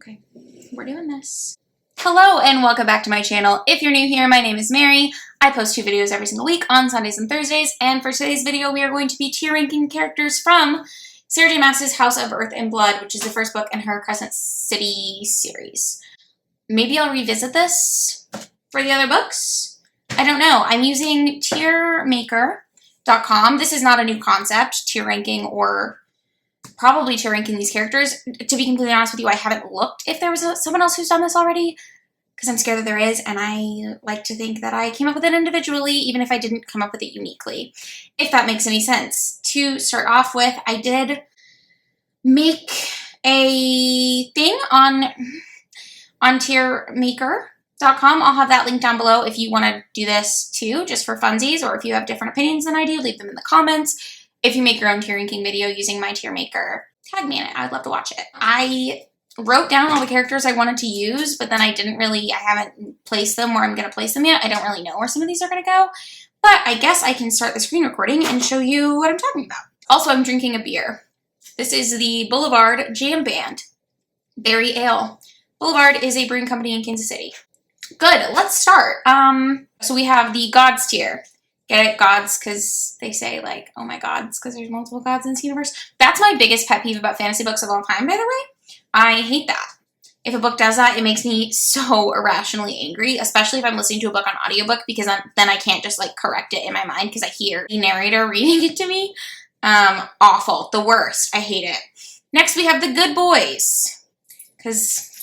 Okay, we're doing this. Hello and welcome back to my channel. If you're new here, my name is Mary. I post 2 videos every single week on Sundays and Thursdays, and for today's video we are going to be tier ranking characters from Sarah J. Maas's House of Earth and Blood, which is the first book in her Crescent City series. Maybe I'll revisit this for the other books. I don't know. I'm using tiermaker.com. This is not a new concept, tier ranking or probably tier ranking these characters. To be completely honest with you, I haven't looked if there was someone else who's done this already, because I'm scared that there is, and I like to think that I came up with it individually, even if I didn't come up with it uniquely, if that makes any sense. To start off with, I did make a thing on tiermaker.com. I'll have that link down below if you want to do this too, just for funsies, or if you have different opinions than I do, leave them in the comments. If you make your own tier ranking video using my tier maker, tag me in it. I'd love to watch it. I wrote down all the characters I wanted to use, but then I haven't placed them where I'm going to place them yet. I don't really know where some of these are going to go, but I guess I can start the screen recording and show you what I'm talking about. Also, I'm drinking a beer. This is the Boulevard Jam Band Berry Ale. Boulevard is a brewing company in Kansas City. Good, let's start. So we have the Gods tier. Get it? Gods, because they say, like, oh my gods, because there's multiple gods in this universe. That's my biggest pet peeve about fantasy books of all time, by the way. I hate that. If a book does that, it makes me so irrationally angry, especially if I'm listening to a book on audiobook, because then I can't just, like, correct it in my mind because I hear the narrator reading it to me. Awful. The worst. I hate it. Next, we have the Good Boys, because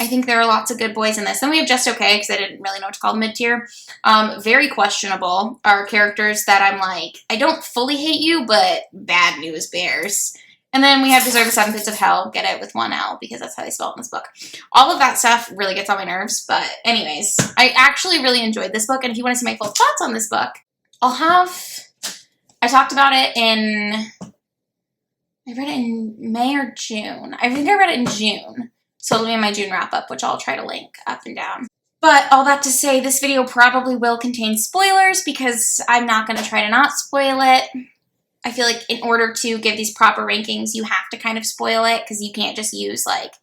I think there are lots of good boys in this. Then we have Just Okay, because I didn't really know what to call mid-tier. Very questionable are characters that I'm like, I don't fully hate you, but bad news bears. And then we have Deserve the 7 Pits of Hell. Get it with 1 L, because that's how they spell it in this book. All of that stuff really gets on my nerves, but anyways, I actually really enjoyed this book, and if you want to see my full thoughts on this book, I talked about it I read it in May or June. I think I read it in June. So it'll be in my June wrap-up, which I'll try to link up and down. But all that to say, this video probably will contain spoilers because I'm not going to try to not spoil it. I feel like in order to give these proper rankings, you have to kind of spoil it because you can't just use, like,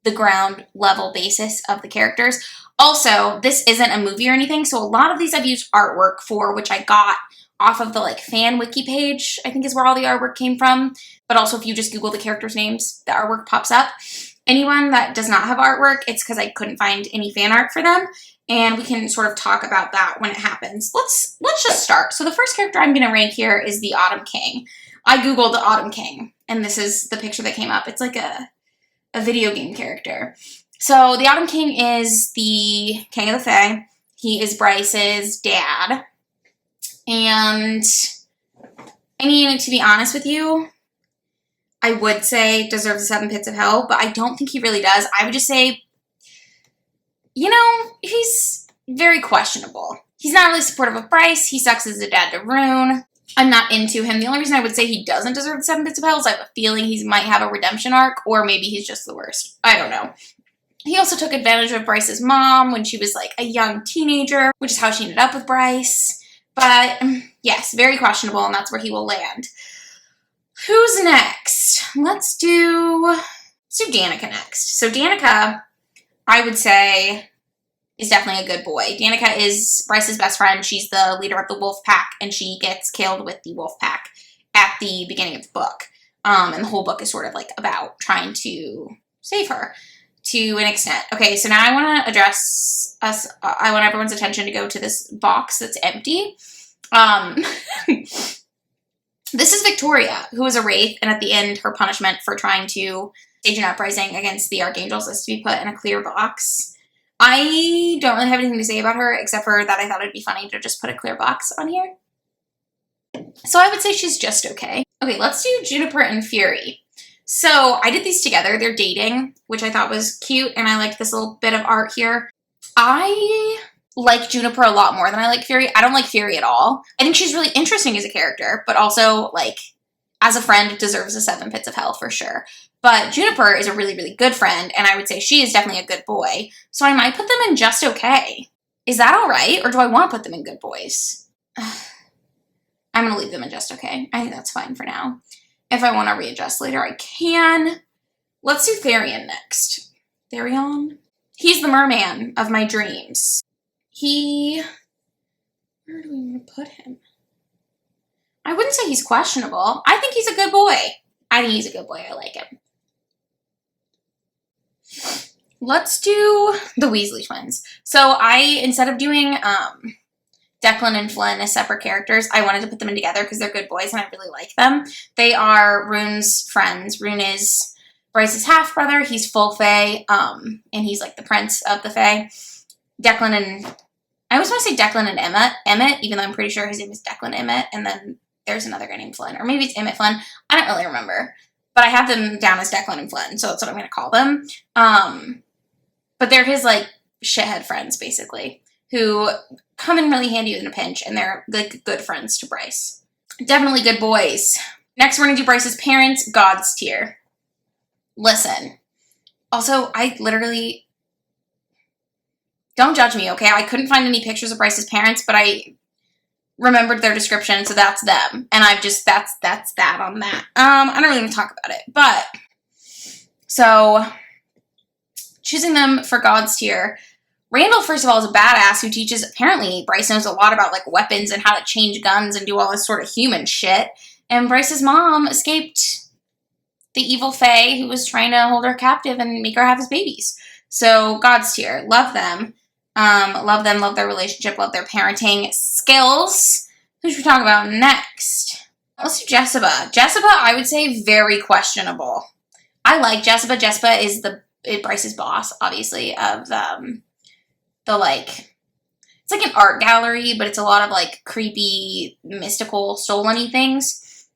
the ground level basis of the characters. Also, this isn't a movie or anything, so a lot of these I've used artwork for, which I got off of the, like, fan wiki page, I think is where all the artwork came from. But also, if you just Google the characters' names, the artwork pops up. Anyone that does not have artwork, it's because I couldn't find any fan art for them, and we can sort of talk about that when it happens. Let's just start. So the first character I'm going to rank here is the Autumn King. I googled the Autumn King, and this is the picture that came up. It's like a video game character. So the Autumn King is the King of the Fae. He is Bryce's dad, and I mean, to be honest with you, I would say deserves the 7 Pits of Hell, but I don't think he really does. I would just say, you know, he's very questionable. He's not really supportive of Bryce. He sucks as a dad to Roon. I'm not into him. The only reason I would say he doesn't deserve the 7 Pits of Hell is I have a feeling he might have a redemption arc, or maybe he's just the worst. I don't know. He also took advantage of Bryce's mom when she was like a young teenager, which is how she ended up with Bryce. But yes, very questionable, and that's where he will land. Who's next? Let's do Danica next. So Danica, I would say, is definitely a good boy. Danica is Bryce's best friend. She's the leader of the wolf pack, and she gets killed with the wolf pack at the beginning of the book. And the whole book is sort of like about trying to save her to an extent. Okay, so now I want to address us. I want everyone's attention to go to this box that's empty. This is Victoria, who is a wraith, and at the end, her punishment for trying to stage an uprising against the archangels is to be put in a clear box. I don't really have anything to say about her, except for that I thought it'd be funny to just put a clear box on here. So I would say she's just okay. Okay, let's do Juniper and Fury. So I did these together. They're dating, which I thought was cute, and I liked this little bit of art here. I like Juniper a lot more than I like Fury. I don't like Fury at all. I think she's really interesting as a character, but also, like, as a friend, deserves the 7 Pits of Hell for sure. But Juniper is a really, really good friend, and I would say she is definitely a good boy. So I might put them in just okay. Is that all right, or do I want to put them in good boys? I'm going to leave them in just okay. I think that's fine for now. If I want to readjust later, I can. Let's do Therion next. Therion. He's the merman of my dreams. Where do we want to put him? I wouldn't say he's questionable. I think he's a good boy. I think he's a good boy. I like him. Let's do the Weasley Twins. So instead of doing Declan and Flynn as separate characters, I wanted to put them in together because they're good boys and I really like them. They are Roon's friends. Roon is Bryce's half-brother. He's full Fae, and he's like the prince of the Fae. I always want to say Declan and Emmett, even though I'm pretty sure his name is Declan Emmett, and then there's another guy named Flynn, or maybe it's Emmett Flynn. I don't really remember. But I have them down as Declan and Flynn, so that's what I'm going to call them. But they're his, like, shithead friends, basically, who come in really handy in a pinch, and they're, like, good friends to Bryce. Definitely good boys. Next, we're going to do Bryce's parents, God's tier. Listen. Also, I literally... Don't judge me, okay? I couldn't find any pictures of Bryce's parents, but I remembered their description, so that's them. And I've just, that's that on that. I don't really want to talk about it, but... So, choosing them for God's tier. Randall, first of all, is a badass who teaches, apparently, Bryce knows a lot about, like, weapons and how to change guns and do all this sort of human shit. And Bryce's mom escaped the evil Fae who was trying to hold her captive and make her have his babies. So, God's tier. Love them. Love them, love their relationship, love their parenting skills. Who should we talk about next? Let's do Jessica. Jessica, I would say, very questionable. I like Jessica. Jessica is Bryce's boss, obviously, of like, it's like an art gallery, but it's a lot of, like, creepy, mystical, stolen-y things.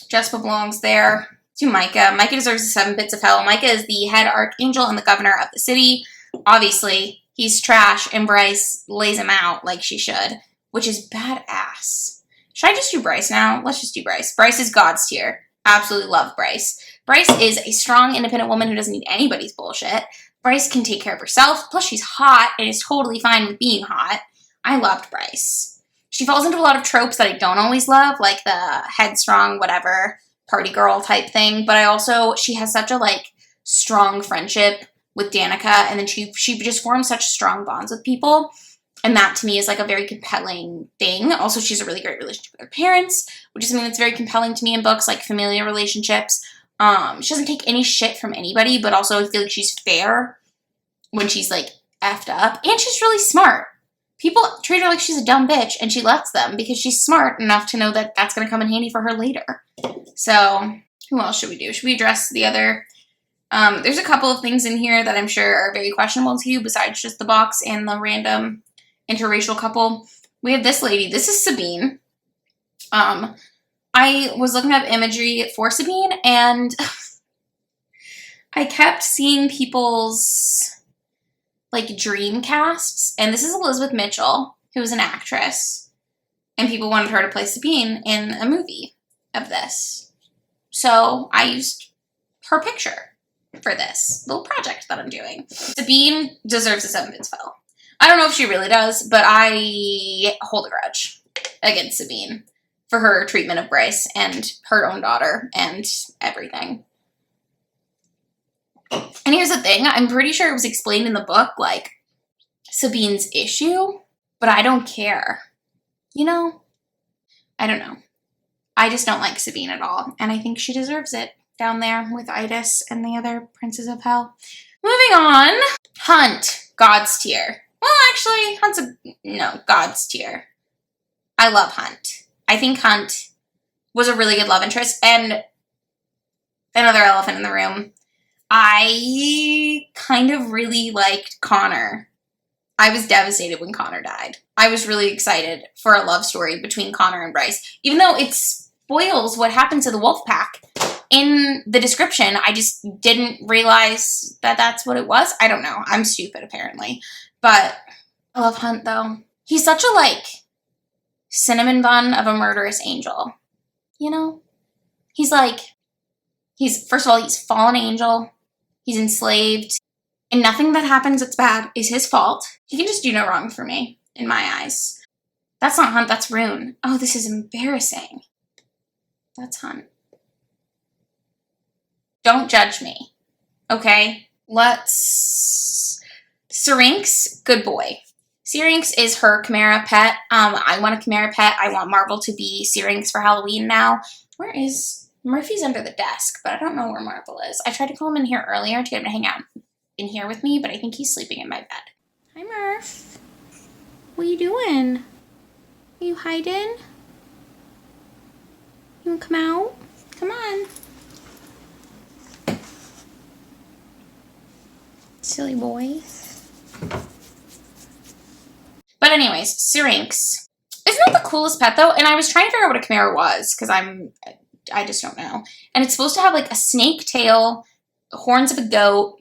Jessica belongs there. To Micah. Micah deserves the 7 bits of hell. Micah is the head archangel and the governor of the city. Obviously, he's trash, and Bryce lays him out like she should, which is badass. Should I just do Bryce now? Let's just do Bryce. Bryce is God's tier. Absolutely love Bryce. Bryce is a strong, independent woman who doesn't need anybody's bullshit. Bryce can take care of herself, plus she's hot and is totally fine with being hot. I loved Bryce. She falls into a lot of tropes that I don't always love, like the headstrong, whatever, party girl type thing, but she has such a, like, strong friendship with Danica, and then she just forms such strong bonds with people, and that to me is, like, a very compelling thing. Also, she has a really great relationship with her parents, which is something that's very compelling to me in books, like familial relationships. She doesn't take any shit from anybody, but also I feel like she's fair when she's, like, effed up, and she's really smart. People treat her like she's a dumb bitch, and she lets them because she's smart enough to know that that's going to come in handy for her later. So, who else should we do? Should we address the other? There's a couple of things in here that I'm sure are very questionable to you, besides just the box and the random interracial couple. We have this lady. This is Sabine. I was looking up imagery for Sabine, and I kept seeing people's, like, dream casts, and this is Elizabeth Mitchell, who is an actress, and people wanted her to play Sabine in a movie of this. So I used her picture for this little project that I'm doing. Sabine deserves a 7 bits fell. I don't know if she really does, but I hold a grudge against Sabine for her treatment of Bryce and her own daughter and everything. And here's the thing, I'm pretty sure it was explained in the book, like, Sabine's issue, but I don't care. You know? I don't know. I just don't like Sabine at all, and I think she deserves it down there with Idas and the other princes of hell. Moving on. Hunt. God's tier. Well, actually, God's tier. I love Hunt. I think Hunt was a really good love interest, and another elephant in the room. I kind of really liked Connor. I was devastated when Connor died. I was really excited for a love story between Connor and Bryce. Even though it spoils what happened to the wolf pack in the description, I just didn't realize that that's what it was. I don't know. I'm stupid, apparently. But I love Hunt, though. He's such a, like, cinnamon bun of a murderous angel. You know? First of all, he's a fallen angel. He's enslaved. And nothing that happens that's bad is his fault. He can just do no wrong for me, in my eyes. That's not Hunt, that's Roon. Oh, this is embarrassing. That's Hunt. Don't judge me. Okay, let's... Syrinx, good boy. Syrinx is her Chimera pet. I want a Chimera pet. I want Marvel to be Syrinx for Halloween now. Where is... Murphy's under the desk, but I don't know where Marvel is. I tried to call him in here earlier to get him to hang out in here with me, but I think he's sleeping in my bed. Hi, Murph. What are you doing? Are you hiding? You wanna come out? Come on. Silly boy. But anyways, Syrinx. Isn't that the coolest pet though? And I was trying to figure out what a Chimera was, because I just don't know. And it's supposed to have like a snake tail, horns of a goat,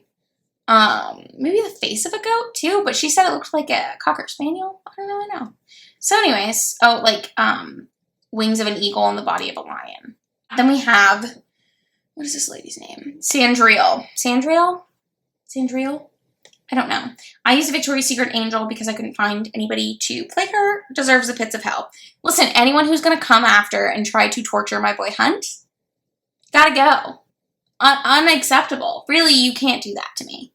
maybe the face of a goat too, but she said it looked like a Cocker Spaniel. I don't really know. So anyways, oh, like, wings of an eagle and the body of a lion. Then we have, what is this lady's name? Sandriel. Sandriel? Sandriel? I don't know. I used a Victoria's Secret Angel because I couldn't find anybody to play her. Deserves the pits of hell. Listen, anyone who's going to come after and try to torture my boy Hunt, gotta go. Unacceptable. Really, you can't do that to me.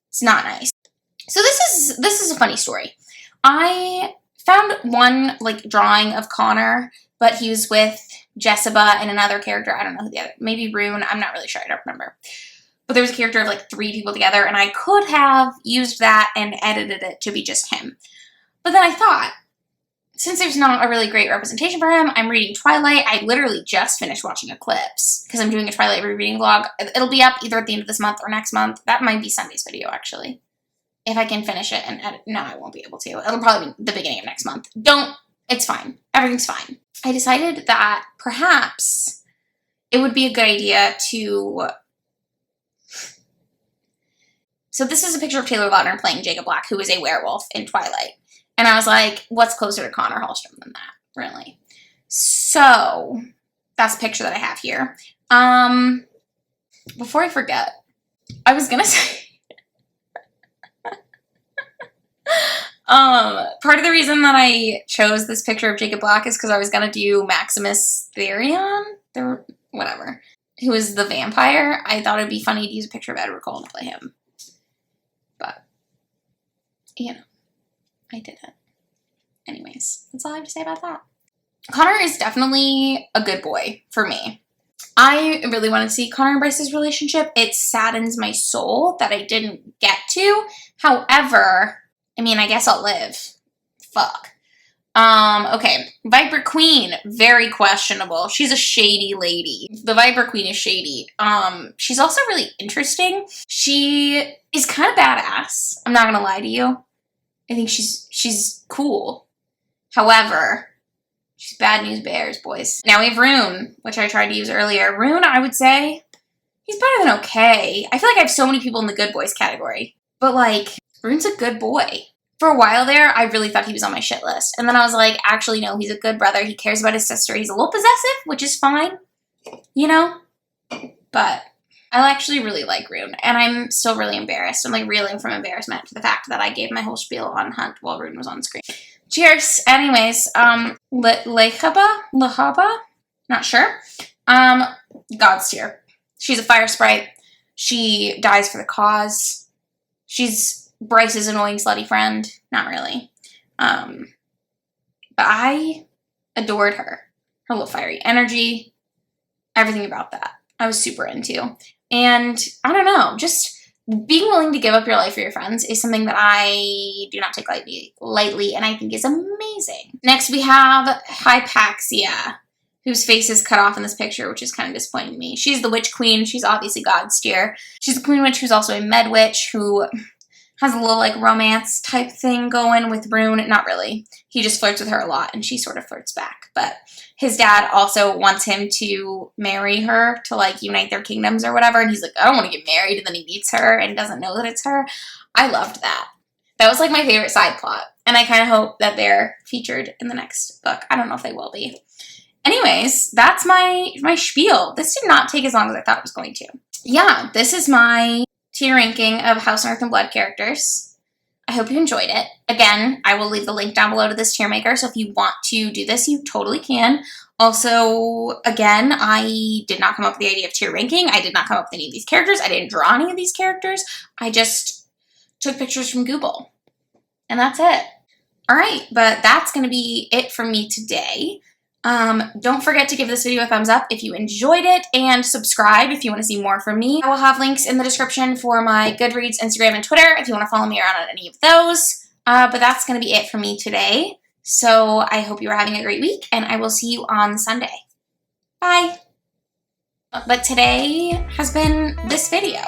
It's not nice. So this is a funny story. I found one like drawing of Connor, but he was with Jessica and another character. I don't know who the other, maybe Roon. I'm not really sure. I don't remember. But there was a character of like 3 people together, and I could have used that and edited it to be just him. But then I thought, since there's not a really great representation for him, I'm reading Twilight. I literally just finished watching Eclipse because I'm doing a Twilight rereading vlog. It'll be up either at the end of this month or next month. That might be Sunday's video, actually. If I can finish it and edit. No, I won't be able to. It'll probably be the beginning of next month. It's fine. Everything's fine. I decided that perhaps it would be a good idea to... So this is a picture of Taylor Lautner playing Jacob Black, who is a werewolf in Twilight. And I was like, what's closer to Connor Hallstrom than that, really? So that's a picture that I have here. Before I forget, I was going to say... part of the reason that I chose this picture of Jacob Black is because I was going to do Maximus Therion, whatever, who is the vampire. I thought it'd be funny to use a picture of Edward Cullen to play him. But, you know, I didn't. Anyways, that's all I have to say about that. Connor is definitely a good boy for me. I really want to see Connor and Bryce's relationship. It saddens my soul that I didn't get to. However, I mean, I guess I'll live. Fuck. Okay. Viper Queen, very questionable. She's a shady lady. The Viper Queen is shady. She's also really interesting. She is kind of badass. I'm not gonna lie to you. I think she's cool. However, she's bad news bears, boys. Now we have Roon, which I tried to use earlier. Roon, I would say, he's better than okay. I feel like I have so many people in the good boys category. But, like, Roon's a good boy. For a while there, I really thought he was on my shit list. And then I was like, actually, no, he's a good brother. He cares about his sister. He's a little possessive, which is fine. You know? But I actually really like Roon. And I'm still really embarrassed. I'm, like, reeling from embarrassment for the fact that I gave my whole spiel on Hunt while Roon was on screen. Cheers. Anyways, Lehaba? Not sure. God's tier. She's a fire sprite. She dies for the cause. She's Bryce's annoying slutty friend. Not really. But I adored her. Her little fiery energy. Everything about that. I was super into. And I don't know, just being willing to give up your life for your friends is something that I do not take lightly, and I think is amazing. Next, we have Hypoxia, whose face is cut off in this picture, which is kind of disappointing to me. She's the witch queen. She's obviously God's tier. She's a queen witch who's also a med witch who has a little, like, romance type thing going with Roon. Not really. He just flirts with her a lot, and she sort of flirts back. But his dad also wants him to marry her to, like, unite their kingdoms or whatever. And he's like, I don't want to get married. And then he meets her and doesn't know that it's her. I loved that. That was, like, my favorite side plot. And I kind of hope that they're featured in the next book. I don't know if they will be. Anyways, that's my spiel. This did not take as long as I thought it was going to. Yeah, this is my tier ranking of House and Earth and Blood characters. I hope you enjoyed it. Again, I will leave the link down below to this tier maker, so if you want to do this, you totally can. Also, again, I did not come up with the idea of tier ranking. I did not come up with any of these characters. I didn't draw any of these characters. I just took pictures from Google. And that's it. All right, but that's going to be it from me today. Don't forget to give this video a thumbs up if you enjoyed it, and subscribe if you want to see more from me. I will have links in the description for my Goodreads, Instagram, and Twitter if you want to follow me around on any of those. But that's going to be it for me today. So I hope you are having a great week, and I will see you on Sunday. Bye. But today has been this video.